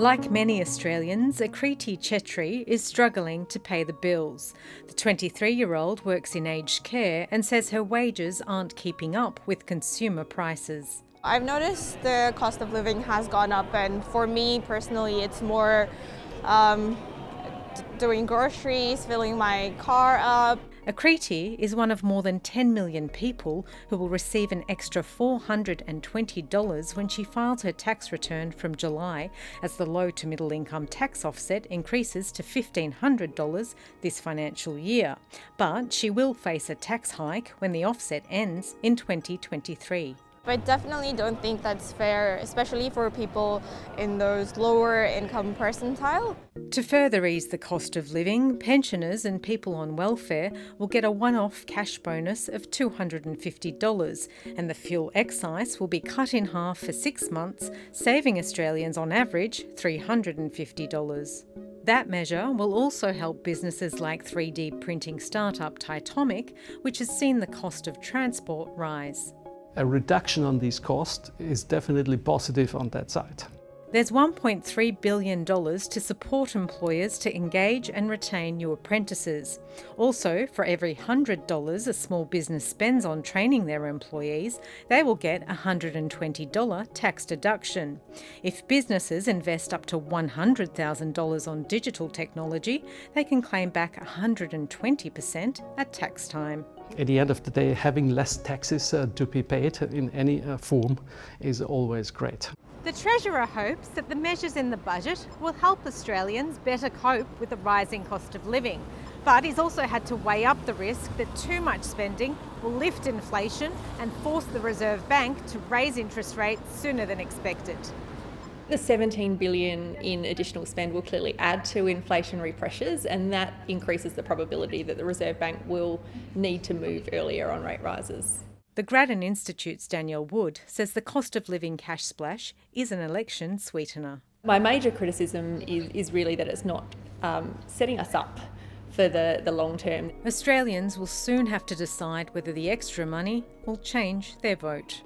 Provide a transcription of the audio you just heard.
Like many Australians, Akriti Chetri is struggling to pay the bills. The 23-year-old works in aged care and says her wages aren't keeping up with consumer prices. I've noticed the cost of living has gone up, and for me personally it's more doing groceries, filling my car up. Akriti is one of more than 10 million people who will receive an extra $420 when she files her tax return from July, as the low to middle income tax offset increases to $1,500 this financial year. But she will face a tax hike when the offset ends in 2023. I definitely don't think that's fair, especially for people in those lower income percentile. To further ease the cost of living, pensioners and people on welfare will get a one-off cash bonus of $250, and the fuel excise will be cut in half for 6 months, saving Australians on average $350. That measure will also help businesses like 3D printing startup Titomic, which has seen the cost of transport rise. A reduction on these costs is definitely positive on that side. There's $1.3 billion to support employers to engage and retain new apprentices. Also, for every $100 a small business spends on training their employees, they will get a $120 tax deduction. If businesses invest up to $100,000 on digital technology, they can claim back 120% at tax time. At the end of the day, having less taxes to be paid in any form is always great. The Treasurer hopes that the measures in the budget will help Australians better cope with the rising cost of living. But he's also had to weigh up the risk that too much spending will lift inflation and force the Reserve Bank to raise interest rates sooner than expected. The $17 billion in additional spend will clearly add to inflationary pressures, and that increases the probability that the Reserve Bank will need to move earlier on rate rises. The Grattan Institute's Danielle Wood says the cost of living cash splash is an election sweetener. My major criticism is really that it's not setting us up for the long term. Australians will soon have to decide whether the extra money will change their vote.